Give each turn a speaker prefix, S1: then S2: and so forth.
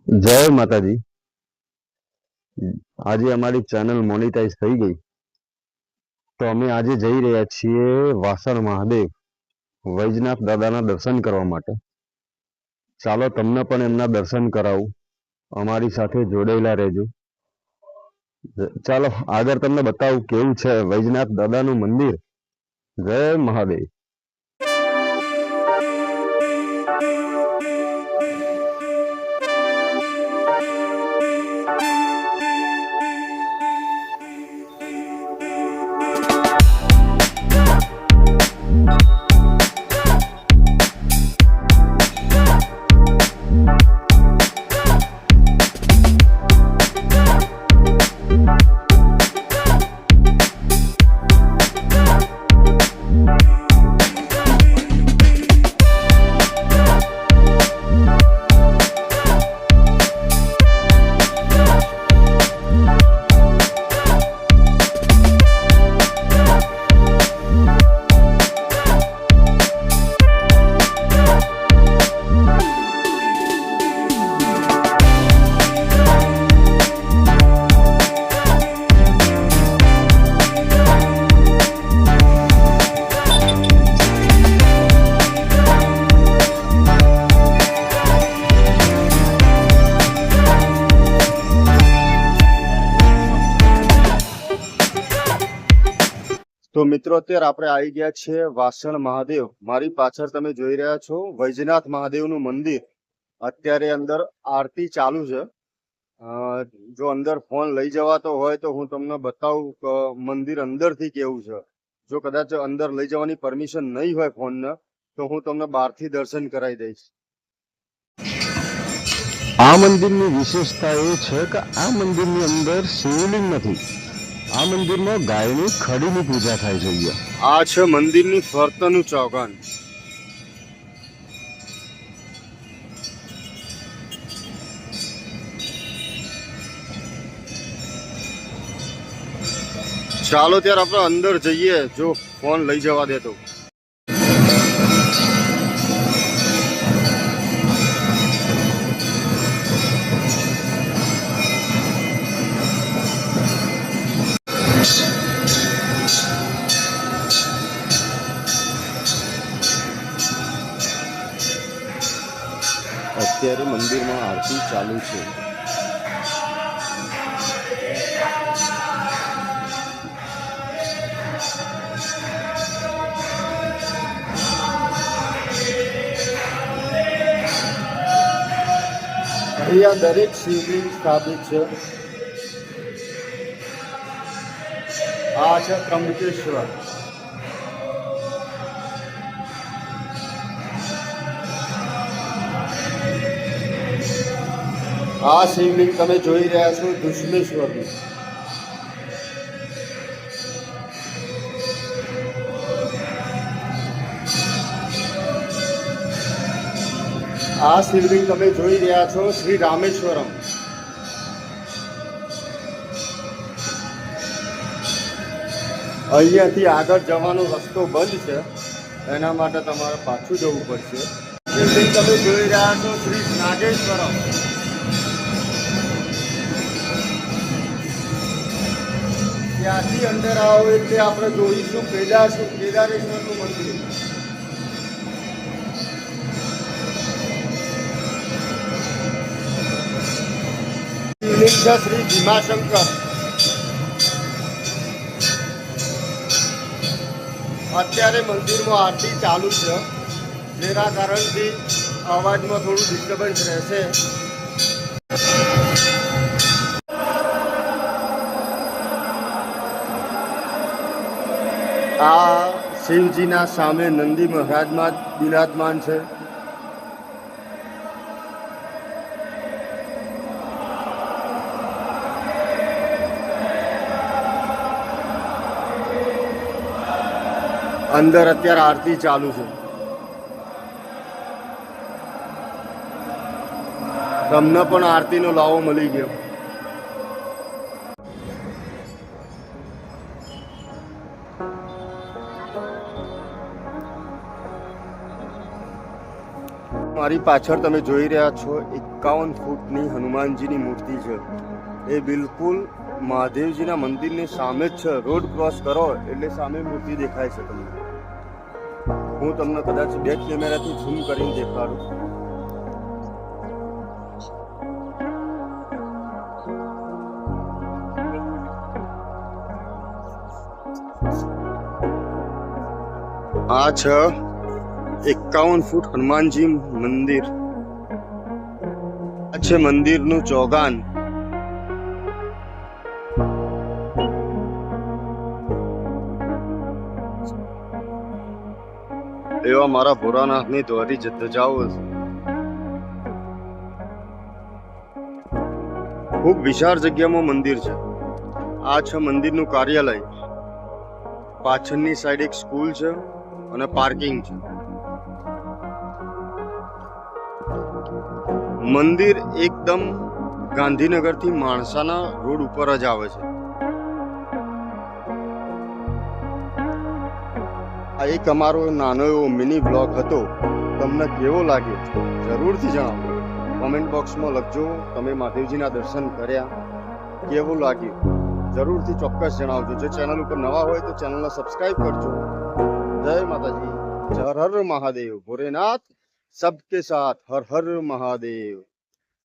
S1: જય માતાજી। આજે અમારી ચેનલ મોનેટાઈઝ થઈ ગઈ, તો અમે આજે જઈ રહ્યા છીએ વાસણ મહાદેવ વૈજનાથ દાદાના દર્શન કરવા માટે। ચાલો તમને પણ એમના દર્શન કરાવું, અમારી સાથે જોડાયેલા રહેજો। ચાલો આગળ તમને બતાવું કેવું છે વૈજનાથ દાદાનું મંદિર। જય મહાદેવ। તો મિત્રો અત્યારે આપણે આવી ગયા છે વાસણ મહાદેવ। મારી પાછળ તમે જોઈ રહ્યા છો વૈજનાથ મહાદેવનું મંદિર। અત્યારે અંદર આરતી ચાલુ છે। જો અંદર ફોન લઈ જવાતો હોય તો હું તમને બતાવું કે મંદિર અંદરથી કેવું છે। જો કદાચ અંદર લઈ જવાની પરમિશન નહીં હોય ફોનને તો હું તમને બહારથી દર્શન કરાવી દઈશ। આ મંદિરની વિશેષતા એ છે કે આ મંદિરની અંદર શિવલિંગ નથી, આ મંદિરમાં ગાયની ખડીની પૂજા થાય છે। આ છે મંદિરની ફરતનું ચોગાન। ચાલો ત્યારે આપણે અંદર જઈએ, જો ફોન લઈ જવા દે તો। અત્યારે મંદિરમાં આરતી ચાલુ છે। અહીંયા દરેક શિવલિંગ સ્થાપિત છે। આ છે ત્રંબકેશ્વર। આ શિવલિંગ તમે જોઈ રહ્યા છો દુષ્મેશ્વરનું। આ શિવલિંગ તમે જોઈ રહ્યા છો શ્રી રામેશ્વરમ। અહીંયાથી આગળ જવાનો રસ્તો બંધ છે, એના માટે તમારે પાછું જવું પડશે। શિવલિંગ તમે જોઈ રહ્યા છો શ્રી નાગેશ્વરમ। ત્યાંથી અંદર આવો એટલે આપણે જોઈશું કેદારેશ્વરનું મંદિર। શિવલિંગ છે શ્રી ભીમાશંકર। અત્યારે મંદિરમાં આરતી ચાલુ છે, જેના કારણથી અવાજમાં થોડું ડિસ્ટર્બન્સ રહેશે। આ શિવજીના સામે નંદી મહારાજમાં બિરાજમાન છે। અંદર અત્યારે આરતી ચાલુ છે। તમને પણ આરતીનો લાવો મળી ગયો। મારી પાછળ તમે જોઈ રહ્યા છો 51 ફૂટની હનુમાનજીની મૂર્તિ છે. એ બિલકુલ મહાદેવજીના મંદિરની સામે જ છે. રોડ ક્રોસ કરો એટલે સામે મૂર્તિ દેખાય છે તમને. હું તમને કદાચ બેક કેમેરાથી ઝૂમ કરીને દેખાડું. આ છે 51 ફૂટ હનુમાનજી મંદિર. આ છે મંદિરનું ચોગાન. એવા મારા ભોળાનાથની દ્વારી ધજાઓ છે. ખૂબ વિશાળ જગ્યામાં મંદિર છે. આ છે મંદિરનું કાર્યાલય. પાછળની સાઈડ એક સ્કૂલ છે અને પાર્કિંગ છે. મંદિર એકદમ ગાંધીનગરથી માણસાના રોડ ઉપર જ આવે છે. આ એક અમારો નાનો એવો મિની બ્લોગ હતો. તમને કેવો લાગ્યો જરૂરથી જણાવો. કોમેન્ટ બોક્સમાં લખજો. તમે મહાદેવજીના દર્શન કર્યા, કેવું લાગ્યું જરૂરથી ચોક્કસ જણાવજો. જો ચેનલ ઉપર નવા હોય તો ચેનલને સબસ્ક્રાઇબ કરજો. જય માતાજી. હર હર મહાદેવ. ભોલેનાથ સબકે સાથ. હર હર મહાદેવ.